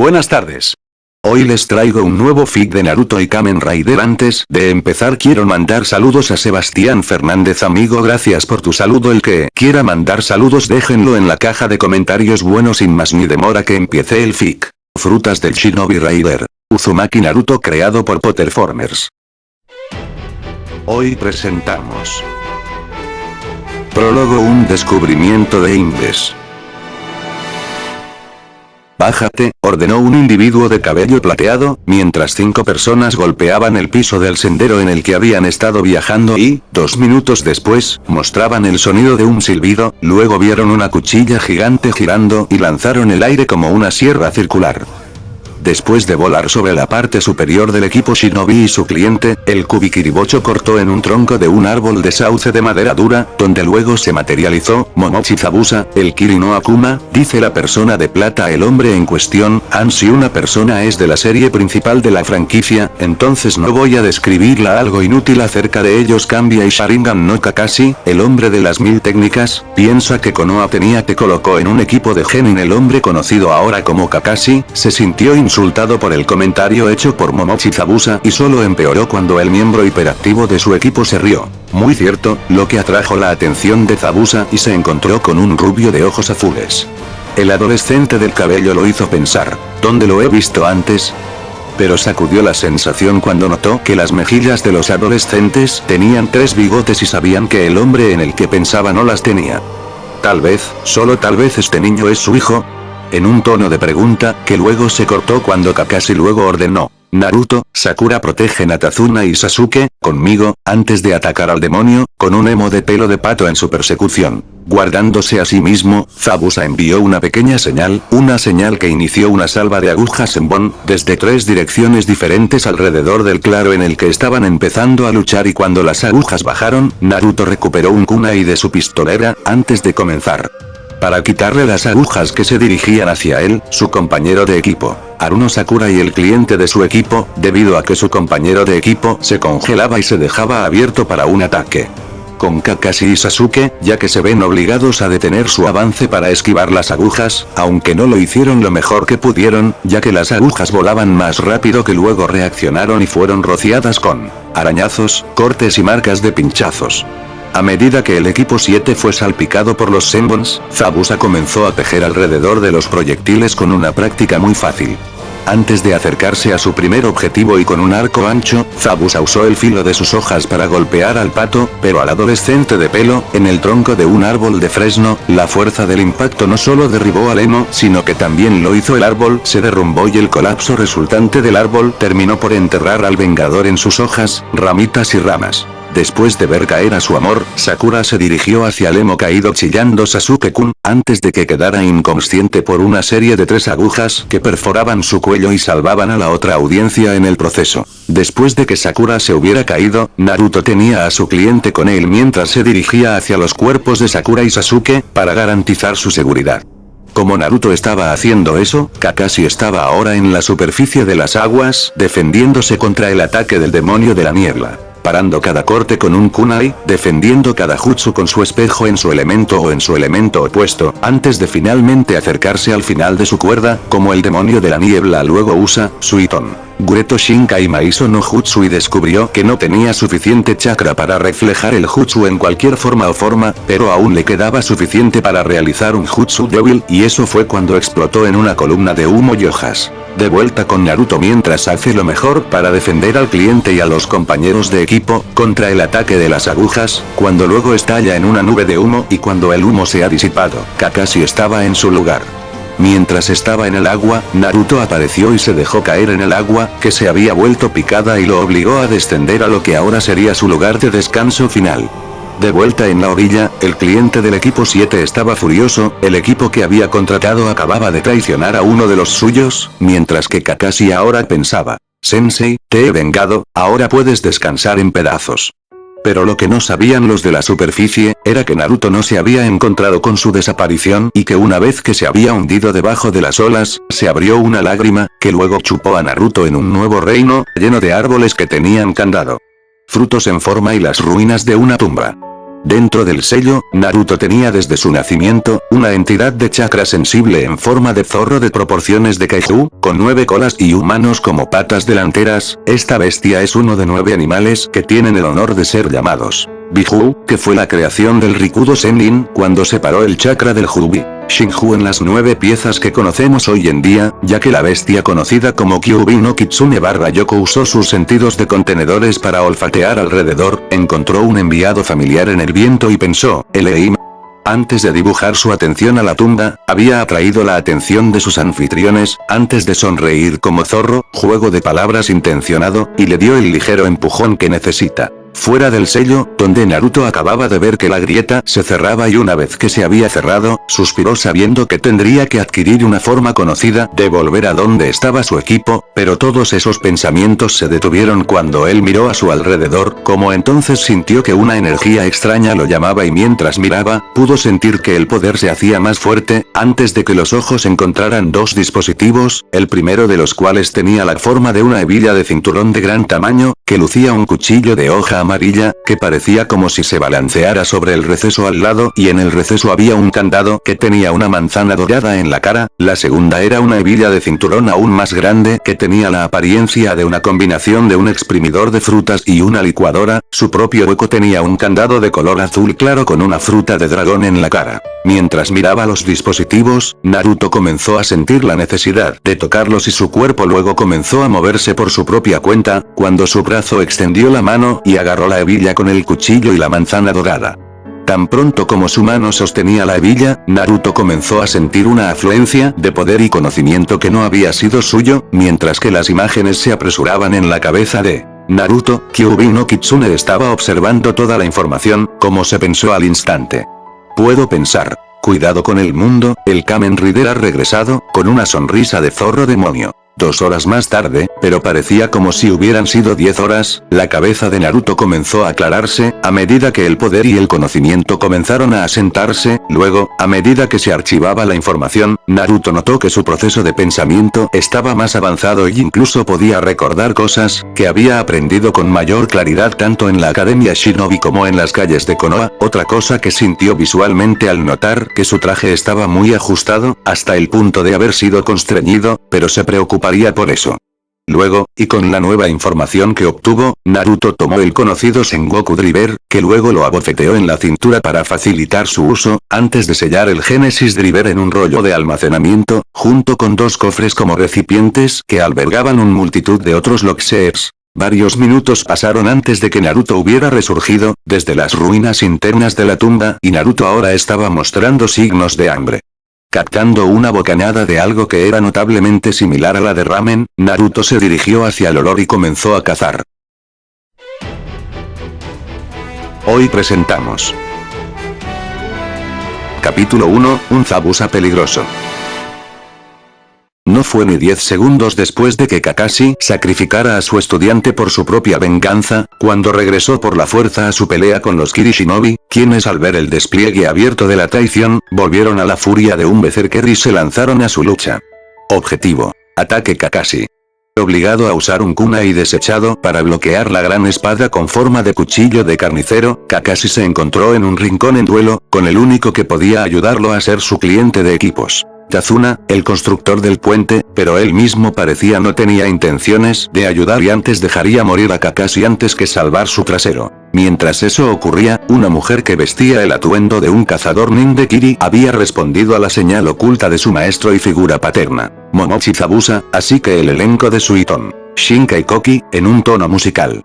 Buenas tardes. Hoy les traigo un nuevo fic de Naruto y Kamen Rider. Antes de empezar quiero mandar saludos a Sebastián Fernández. Amigo, gracias por tu saludo. El que quiera mandar saludos déjenlo en la caja de comentarios. Bueno, sin más ni demora que empiece el fic. Frutas del Shinobi Rider. Uzumaki Naruto, creado por Potterformers. Hoy presentamos Prólogo, un descubrimiento de Inves. Bájate, ordenó un individuo de cabello plateado, mientras 5 personas golpeaban el piso del sendero en el que habían estado viajando y, 2 minutos después, mostraban el sonido de un silbido. Luego vieron una cuchilla gigante girando y lanzaron el aire como una sierra circular. Después de volar sobre la parte superior del equipo Shinobi y su cliente, el Kubikiribocho cortó en un tronco de un árbol de sauce de madera dura, donde luego se materializó Momochi Zabuza, el Kiri no Akuma, dice la persona de plata. El hombre en cuestión, si una persona es de la serie principal de la franquicia, entonces no voy a describirla algo inútil acerca de ellos. Cambia y Sharingan no Kakashi, el hombre de las 1000 técnicas, piensa que Konoha tenía que colocó en un equipo de Genin. El hombre conocido ahora como Kakashi, se sintió insultado por el comentario hecho por Momochi Zabuza y solo empeoró cuando el miembro hiperactivo de su equipo se rió. Muy cierto, lo que atrajo la atención de Zabuza y se encontró con un rubio de ojos azules. El adolescente del cabello lo hizo pensar, ¿dónde lo he visto antes? Pero sacudió la sensación cuando notó que las mejillas de los adolescentes tenían 3 bigotes y sabían que el hombre en el que pensaba no las tenía. Tal vez, solo tal vez este niño es su hijo. En un tono de pregunta, que luego se cortó cuando Kakashi luego ordenó, Naruto, Sakura protegen a Tazuna y Sasuke, conmigo, antes de atacar al demonio, con un emo de pelo de pato en su persecución. Guardándose a sí mismo, Zabuza envió una pequeña señal, una señal que inició una salva de agujas en Bon, desde 3 direcciones diferentes alrededor del claro en el que estaban empezando a luchar, y cuando las agujas bajaron, Naruto recuperó un kunai de su pistolera, antes de comenzar. Para quitarle las agujas que se dirigían hacia él, su compañero de equipo, Haruno Sakura, y el cliente de su equipo, debido a que su compañero de equipo se congelaba y se dejaba abierto para un ataque. Con Kakashi y Sasuke, ya que se ven obligados a detener su avance para esquivar las agujas, aunque no lo hicieron lo mejor que pudieron, ya que las agujas volaban más rápido que luego reaccionaron y fueron rociadas con arañazos, cortes y marcas de pinchazos. A medida que el equipo 7 fue salpicado por los Senbons, Zabuza comenzó a tejer alrededor de los proyectiles con una práctica muy fácil. Antes de acercarse a su primer objetivo y con un arco ancho, Zabuza usó el filo de sus hojas para golpear al pato, pero al adolescente de pelo, en el tronco de un árbol de fresno. La fuerza del impacto no solo derribó al emo, sino que también lo hizo el árbol, se derrumbó y el colapso resultante del árbol terminó por enterrar al vengador en sus hojas, ramitas y ramas. Después de ver caer a su amor, Sakura se dirigió hacia el emo caído chillando Sasuke-kun, antes de que quedara inconsciente por una serie de 3 agujas que perforaban su cuello y salvaban a la otra audiencia en el proceso. Después de que Sakura se hubiera caído, Naruto tenía a su cliente con él mientras se dirigía hacia los cuerpos de Sakura y Sasuke, para garantizar su seguridad. Como Naruto estaba haciendo eso, Kakashi estaba ahora en la superficie de las aguas, defendiéndose contra el ataque del demonio de la niebla. Parando cada corte con un kunai, defendiendo cada jutsu con su espejo en su elemento o en su elemento opuesto, antes de finalmente acercarse al final de su cuerda, como el demonio de la niebla luego usa, Suiton. Gureto Shinkai hizo no jutsu y descubrió que no tenía suficiente chakra para reflejar el jutsu en cualquier forma o forma, pero aún le quedaba suficiente para realizar un jutsu débil, y eso fue cuando explotó en una columna de humo y hojas. De vuelta con Naruto mientras hace lo mejor para defender al cliente y a los compañeros de equipo, contra el ataque de las agujas, cuando luego estalla en una nube de humo y cuando el humo se ha disipado, Kakashi estaba en su lugar. Mientras estaba en el agua, Naruto apareció y se dejó caer en el agua, que se había vuelto picada y lo obligó a descender a lo que ahora sería su lugar de descanso final. De vuelta en la orilla, el cliente del equipo 7 estaba furioso, el equipo que había contratado acababa de traicionar a uno de los suyos, mientras que Kakashi ahora pensaba, Sensei, te he vengado, ahora puedes descansar en pedazos. Pero lo que no sabían los de la superficie, era que Naruto no se había encontrado con su desaparición y que una vez que se había hundido debajo de las olas, se abrió una lágrima, que luego chupó a Naruto en un nuevo reino, lleno de árboles que tenían candado, frutos en forma y las ruinas de una tumba. Dentro del sello, Naruto tenía desde su nacimiento, una entidad de chakra sensible en forma de zorro de proporciones de kaiju, con 9 colas y humanos como patas delanteras. Esta bestia es uno de 9 animales que tienen el honor de ser llamados Biju, que fue la creación del Rikudo Sennin cuando separó el chakra del Jubi Shinju en las 9 piezas que conocemos hoy en día, ya que la bestia conocida como Kyuubi no Kitsune Yoko usó sus sentidos de contenedores para olfatear alrededor, encontró un enviado familiar en el viento y pensó, Eleim. Antes de dibujar su atención a la tumba, había atraído la atención de sus anfitriones, antes de sonreír como zorro, juego de palabras intencionado, y le dio el ligero empujón que necesita. Fuera del sello, donde Naruto acababa de ver que la grieta se cerraba y una vez que se había cerrado, suspiró sabiendo que tendría que adquirir una forma conocida de volver a donde estaba su equipo, pero todos esos pensamientos se detuvieron cuando él miró a su alrededor, como entonces sintió que una energía extraña lo llamaba y mientras miraba, pudo sentir que el poder se hacía más fuerte, antes de que los ojos encontraran 2 dispositivos, el primero de los cuales tenía la forma de una hebilla de cinturón de gran tamaño, que lucía un cuchillo de hoja amarilla, que parecía como si se balanceara sobre el receso al lado y en el receso había un candado que tenía una manzana dorada en la cara. La segunda era una hebilla de cinturón aún más grande que tenía la apariencia de una combinación de un exprimidor de frutas y una licuadora. Su propio hueco tenía un candado de color azul claro con una fruta de dragón en la cara. Mientras miraba los dispositivos, Naruto comenzó a sentir la necesidad de tocarlos y su cuerpo luego comenzó a moverse por su propia cuenta, cuando su brazo extendió la mano y agarró la hebilla con el cuchillo y la manzana dorada. Tan pronto como su mano sostenía la hebilla, Naruto comenzó a sentir una afluencia de poder y conocimiento que no había sido suyo, mientras que las imágenes se apresuraban en la cabeza de Naruto. Kyuubi no Kitsune estaba observando toda la información, como se pensó al instante. Puedo pensar. Cuidado con el mundo, el Kamen Rider ha regresado, con una sonrisa de zorro demonio. 2 horas más tarde, pero parecía como si hubieran sido 10 horas, la cabeza de Naruto comenzó a aclararse, a medida que el poder y el conocimiento comenzaron a asentarse. Luego, a medida que se archivaba la información, Naruto notó que su proceso de pensamiento estaba más avanzado y incluso podía recordar cosas que había aprendido con mayor claridad tanto en la Academia Shinobi como en las calles de Konoha. Otra cosa que sintió visualmente al notar que su traje estaba muy ajustado, hasta el punto de haber sido constreñido, pero se preocuparía por eso. Luego, y con la nueva información que obtuvo, Naruto tomó el conocido Sengoku Driver, que luego lo abofeteó en la cintura para facilitar su uso, antes de sellar el Genesis Driver en un rollo de almacenamiento, junto con 2 cofres como recipientes que albergaban una multitud de otros Lockseers. Varios minutos pasaron antes de que Naruto hubiera resurgido, desde las ruinas internas de la tumba y Naruto ahora estaba mostrando signos de hambre. Captando una bocanada de algo que era notablemente similar a la de ramen, Naruto se dirigió hacia el olor y comenzó a cazar. Hoy presentamos Capítulo 1, un Zabuza peligroso. No fue ni 10 segundos después de que Kakashi sacrificara a su estudiante por su propia venganza, cuando regresó por la fuerza a su pelea con los Kirishinobi, quienes al ver el despliegue abierto de la traición, volvieron a la furia de un berserker y se lanzaron a su lucha. Objetivo: ataque Kakashi. Obligado a usar un kunai desechado para bloquear la gran espada con forma de cuchillo de carnicero, Kakashi se encontró en un rincón en duelo, con el único que podía ayudarlo a ser su cliente de equipos. Tazuna, el constructor del puente, pero él mismo parecía no tenía intenciones de ayudar y antes dejaría morir a Kakashi antes que salvar su trasero. Mientras eso ocurría, una mujer que vestía el atuendo de un cazador Nindekiri había respondido a la señal oculta de su maestro y figura paterna, Momochi Zabuza, así que el elenco de Suiton, Shinkai Koki, en un tono musical.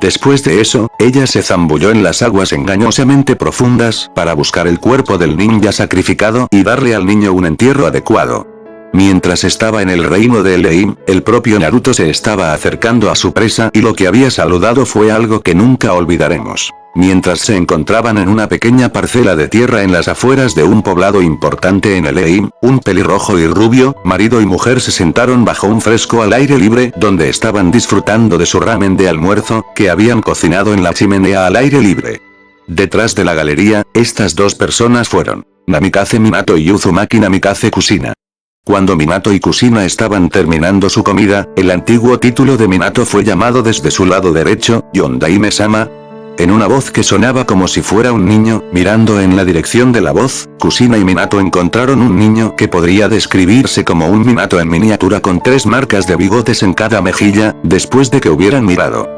Después de eso, ella se zambulló en las aguas engañosamente profundas para buscar el cuerpo del ninja sacrificado y darle al niño un entierro adecuado. Mientras estaba en el reino de Eleim, el propio Naruto se estaba acercando a su presa y lo que había saludado fue algo que nunca olvidaremos. Mientras se encontraban en una pequeña parcela de tierra en las afueras de un poblado importante en Eleim, un pelirrojo y rubio, marido y mujer se sentaron bajo un fresco al aire libre donde estaban disfrutando de su ramen de almuerzo, que habían cocinado en la chimenea al aire libre. Detrás de la galería, estas 2 personas fueron Namikaze Minato y Uzumaki Namikaze Kushina. Cuando Minato y Kushina estaban terminando su comida, el antiguo título de Minato fue llamado desde su lado derecho, Yondaime-sama. en una voz que sonaba como si fuera un niño. Mirando en la dirección de la voz, Kushina y Minato encontraron un niño que podría describirse como un Minato en miniatura con 3 marcas de bigotes en cada mejilla, después de que hubieran mirado.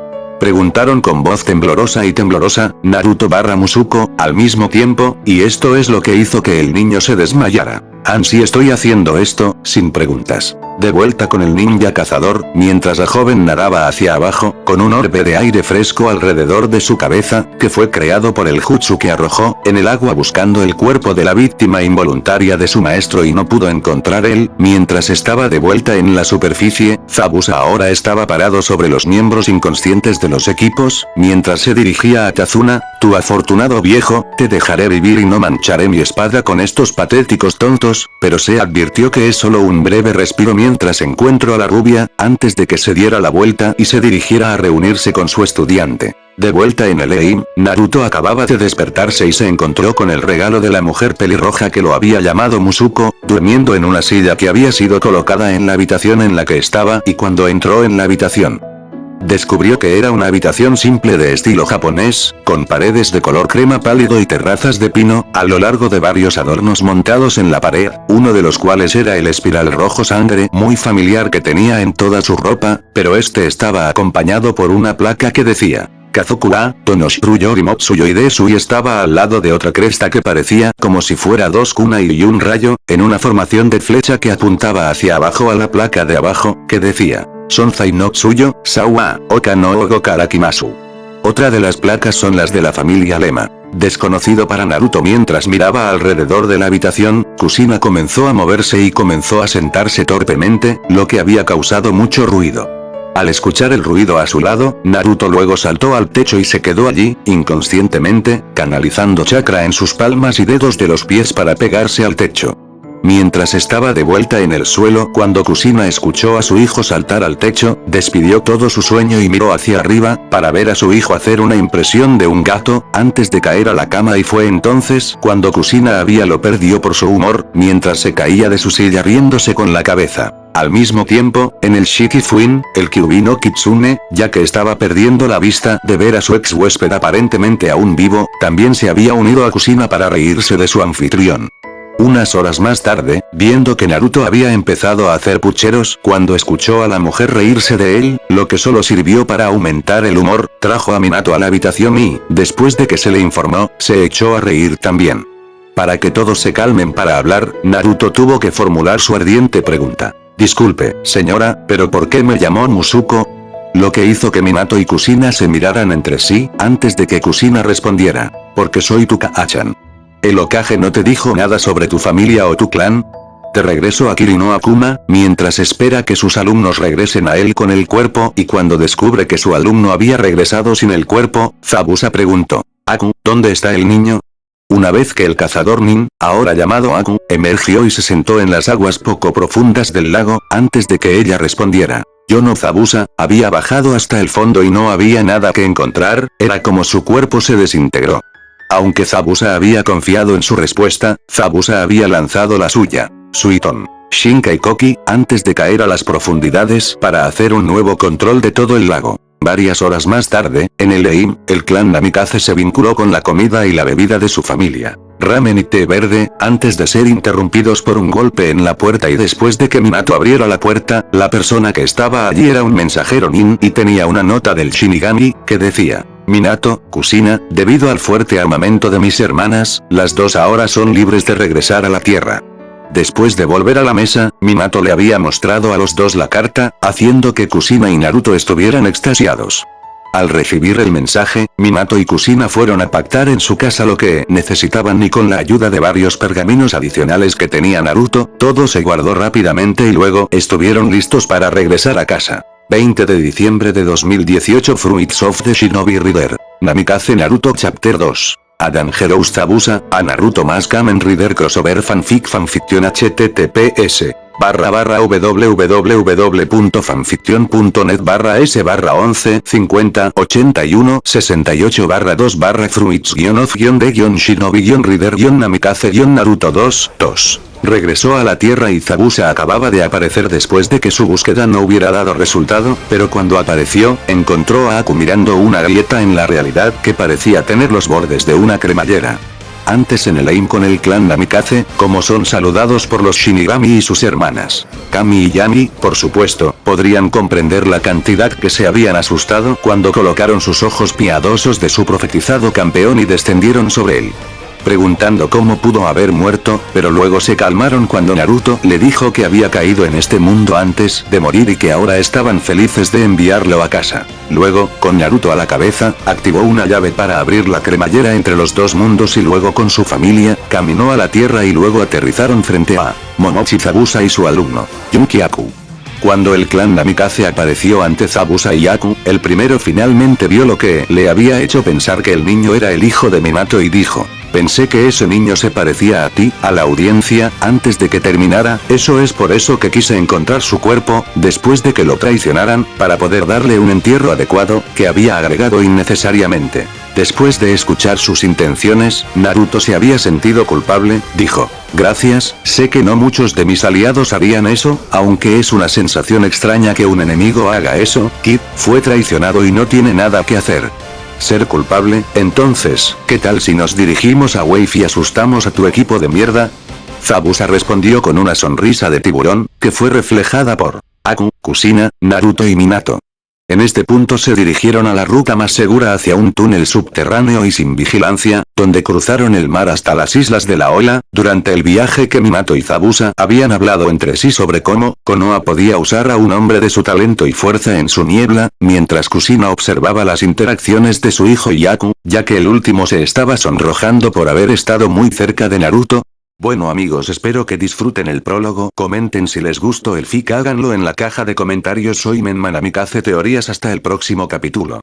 Preguntaron con voz temblorosa y temblorosa, Naruto / Musuko, al mismo tiempo, y esto es lo que hizo que el niño se desmayara. Sí, estoy haciendo esto, sin preguntas. De vuelta con el ninja cazador, mientras la joven nadaba hacia abajo, con un orbe de aire fresco alrededor de su cabeza, que fue creado por el jutsu que arrojó en el agua buscando el cuerpo de la víctima involuntaria de su maestro y no pudo encontrar él. Mientras estaba de vuelta en la superficie, Zabuza ahora estaba parado sobre los miembros inconscientes de los equipos, mientras se dirigía a Kazuna. Tu afortunado viejo, te dejaré vivir y no mancharé mi espada con estos patéticos tontos, pero se advirtió que es solo un breve respiro mientras encuentro a la rubia, antes de que se diera la vuelta y se dirigiera a reunirse con su estudiante. De vuelta en el EIM, Naruto acababa de despertarse y se encontró con el regalo de la mujer pelirroja que lo había llamado Musuko, durmiendo en una silla que había sido colocada en la habitación en la que estaba, y cuando entró en la habitación, descubrió que era una habitación simple de estilo japonés, con paredes de color crema pálido y terrazas de pino, a lo largo de varios adornos montados en la pared, uno de los cuales era el espiral rojo sangre muy familiar que tenía en toda su ropa, pero este estaba acompañado por una placa que decía Kazoku-wa, Tonoshiro Yorimotsu Yoidesu y estaba al lado de otra cresta que parecía como si fuera 2 kunai y un rayo, en una formación de flecha que apuntaba hacia abajo a la placa de abajo, que decía Sonzai no Tsuyo, Sawa, Oka no Ogo Karakimasu. Otra de las placas son las de la familia Lema. Desconocido para Naruto mientras miraba alrededor de la habitación, Kushina comenzó a moverse y comenzó a sentarse torpemente, lo que había causado mucho ruido. Al escuchar el ruido a su lado, Naruto luego saltó al techo y se quedó allí, inconscientemente, canalizando chakra en sus palmas y dedos de los pies para pegarse al techo. Mientras estaba de vuelta en el suelo cuando Kushina escuchó a su hijo saltar al techo, despidió todo su sueño y miró hacia arriba, para ver a su hijo hacer una impresión de un gato, antes de caer a la cama y fue entonces cuando Kushina lo perdió por su humor, mientras se caía de su silla riéndose con la cabeza. Al mismo tiempo, en el Shikifuin, el Kyuubi no Kitsune, ya que estaba perdiendo la vista de ver a su ex huésped aparentemente aún vivo, también se había unido a Kushina para reírse de su anfitrión. Unas horas más tarde, viendo que Naruto había empezado a hacer pucheros cuando escuchó a la mujer reírse de él, lo que solo sirvió para aumentar el humor, trajo a Minato a la habitación y, después de que se le informó, se echó a reír también. Para que todos se calmen para hablar, Naruto tuvo que formular su ardiente pregunta. Disculpe, señora, pero ¿por qué me llamó Musuko? Lo que hizo que Minato y Kushina se miraran entre sí, antes de que Kushina respondiera. Porque soy tu Ka'achan. ¿El Hokage no te dijo nada sobre tu familia o tu clan? De regreso a Kirino Akuma, mientras espera que sus alumnos regresen a él con el cuerpo y cuando descubre que su alumno había regresado sin el cuerpo, Zabuza preguntó. Aku, ¿dónde está el niño? Una vez que el cazador Nin, ahora llamado Aku, emergió y se sentó en las aguas poco profundas del lago, antes de que ella respondiera. Yo no Zabuza, había bajado hasta el fondo y no había nada que encontrar, era como su cuerpo se desintegró. Aunque Zabuza había confiado en su respuesta, Zabuza había lanzado la suya. Suiton. Shinkai Koki, antes de caer a las profundidades para hacer un nuevo control de todo el lago. Varias horas más tarde, en el EIM, el clan Namikaze se vinculó con la comida y la bebida de su familia. Ramen y té verde, antes de ser interrumpidos por un golpe en la puerta y después de que Minato abriera la puerta, la persona que estaba allí era un mensajero Nin y tenía una nota del Shinigami, que decía. Minato, Kushina, debido al fuerte armamento de mis hermanas, las dos ahora son libres de regresar a la tierra. Después de volver a la mesa, Minato le había mostrado a los dos la carta, haciendo que Kushina y Naruto estuvieran extasiados. Al recibir el mensaje, Minato y Kushina fueron a pactar en su casa lo que necesitaban y con la ayuda de varios pergaminos adicionales que tenía Naruto, todo se guardó rápidamente y luego estuvieron listos para regresar a casa. 20 de diciembre de 2018 Fruits of the Shinobi Reader. Namikaze Naruto Chapter 2. A Dangerous Zabuza, a Naruto más Kamen Rider Crossover Fanfiction https://www.fanfiction.net/s/11 50 81 68 2 Fruits-of-the-Shinobi-Reader-Namikaze-Naruto 2. Regresó a la Tierra y Zabuza acababa de aparecer después de que su búsqueda no hubiera dado resultado, pero cuando apareció, encontró a Aku mirando una grieta en la realidad que parecía tener los bordes de una cremallera. Antes en el AIM con el clan Namikaze, como son saludados por los Shinigami y sus hermanas. Kami y Yami, por supuesto, podrían comprender la cantidad que se habían asustado cuando colocaron sus ojos piadosos de su profetizado campeón y descendieron sobre él, preguntando cómo pudo haber muerto, pero luego se calmaron cuando Naruto le dijo que había caído en este mundo antes de morir y que ahora estaban felices de enviarlo a casa. Luego, con Naruto a la cabeza, activó una llave para abrir la cremallera entre los dos mundos y luego con su familia, caminó a la Tierra y luego aterrizaron frente a Momochi Zabuza y su alumno, Yunki Aku. Cuando el clan Namikaze apareció ante Zabuza y Aku, el primero finalmente vio lo que le había hecho pensar que el niño era el hijo de Minato y dijo: pensé que ese niño se parecía a ti. A la audiencia, antes de que terminara, eso es por eso que quise encontrar su cuerpo, después de que lo traicionaran, para poder darle un entierro adecuado, que había agregado innecesariamente. Después de escuchar sus intenciones, Naruto se había sentido culpable, dijo: gracias, sé que no muchos de mis aliados harían eso, aunque es una sensación extraña que un enemigo haga eso. Kid fue traicionado y no tiene nada que hacer. ¿Ser culpable? Entonces, ¿qué tal si nos dirigimos a Wave y asustamos a tu equipo de mierda? Zabuza respondió con una sonrisa de tiburón, que fue reflejada por Aku, Kusina, Naruto y Minato. En este punto se dirigieron a la ruta más segura hacia un túnel subterráneo y sin vigilancia, donde cruzaron el mar hasta las Islas de la Ola. Durante el viaje que Minato y Zabuza habían hablado entre sí sobre cómo Konoha podía usar a un hombre de su talento y fuerza en su niebla, mientras Kusina observaba las interacciones de su hijo Yaku, ya que el último se estaba sonrojando por haber estado muy cerca de Naruto. Bueno amigos, espero que disfruten el prólogo, comenten si les gustó el fic, háganlo en la caja de comentarios. Soy Menma Namikaze Teorías, hasta el próximo capítulo.